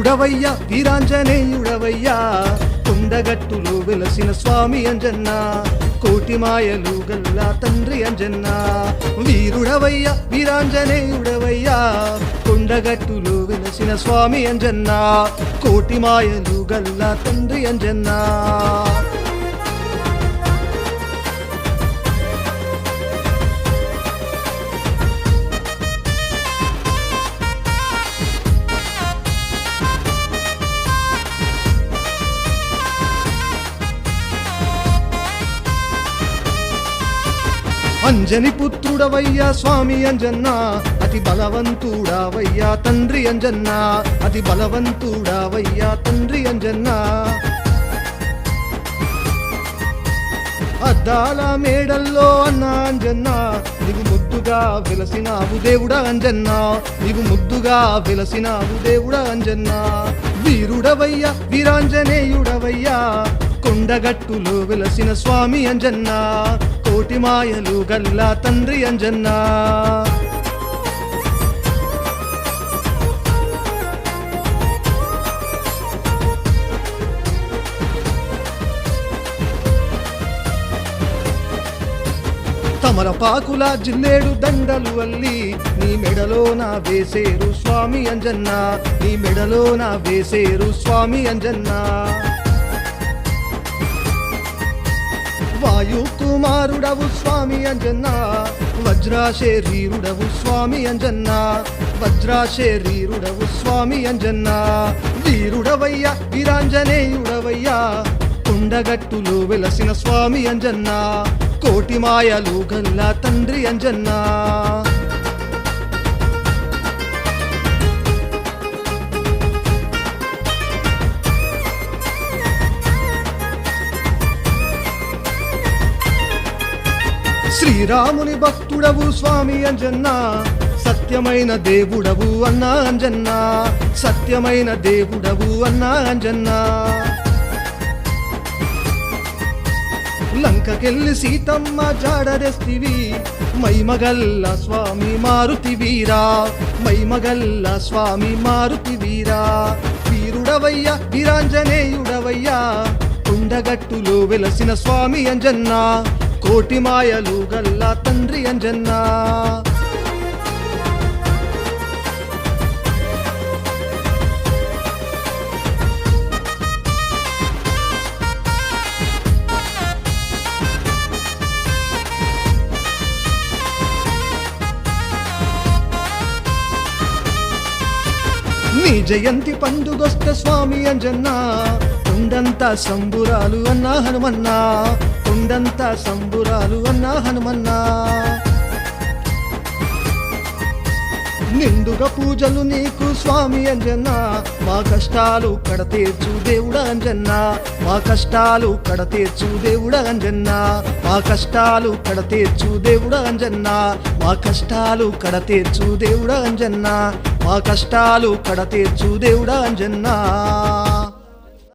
వీరుడవయ్యా వీరాంజనేయుడవయ్యా కొండగట్టులో వెలసిన స్వామి అంజన్న కోటి మాయలు గల్లా తండ్రి అంజన్న వీరుడవయ్యా వీరాంజనేయుడవయ్యా కొండగట్టులో వెలసిన స్వామి అంజన్న కోటి మాయలు గల్లా తండ్రి అంజన్న అంజని పుత్రుడవయ్యా స్వామి అంజన్న అతి బలవంతుడవయ్యా తండ్రి అంజన్న అతి బలవంతుడవయ్యా తండ్రి అంజన్న అద్దాల మేడల్లో అన్న అంజన్న నీవు ముద్దుగా వెలసినావు దేవుడా అంజన్న నీవు ముద్దుగా వెలసినావు దేవుడా అంజన్న వీరుడవయ్యా వీరాంజనేయుడవయ్యా కొండగట్టులో వెలసిన స్వామి అంజన్న కోటి మాయలు గల్లా తండ్రి అంజన్న తమలపాకుల జిల్లేడు దండలు అల్లి నీ మెడలోన వేసేరు స్వామి అంజన్న నీ మెడలోన వేసేరు స్వామి అంజన్న వాయు కుమారుడవు స్వామి అంజన్న వజ్రాశరీరుడవు స్వామి అంజన్న వజ్రాశరీరుడవు స్వామి అంజన్న వీరుడవయ్యా వీరాంజనేయుడవయ్యా కొండగట్టులో వెలసిన స్వామి అంజన్న కోటి మాయలు గల్లా తండ్రి అంజన్న శ్రీరాముని భక్తుడవు స్వామి అంజన్న సత్యమైన దేవుడవు అన్నా అంజన్న సత్యమైన దేవుడవు అన్నా అంజన్న లంకకెళ్ళి సీతమ్మ జాడరెస్తివి మైమగల్ల స్వామి మారుతి వీరా మైమగల్ల స్వామి మారుతి వీరా వీరుడవయ్యా వీరాంజనేయుడవయ్యా కొండగట్టులో వెలసిన స్వామి అంజన్న కోటి మాయలు గల్లా తండ్రి అంజన్న నీ జయంతి పండుగొస్తే స్వామి అంజన్న కొండంతా సంబురాలు అన్నా హనుమన్న కొండంతా సంబురాలు అన్నా హనుమన్న నిండుగా పూజలు నీకు స్వామి అంజన్న మా కష్టాలు కడతీర్చు దేవుడా అంజన్న మా కష్టాలు కడతీర్చు దేవుడా అంజన్న మా కష్టాలు కడతీర్చు దేవుడా అంజన్న మా కష్టాలు కడతీర్చు దేవుడా అంజన్న మా కష్టాలు కడతీర్చు దేవుడా అంజన్న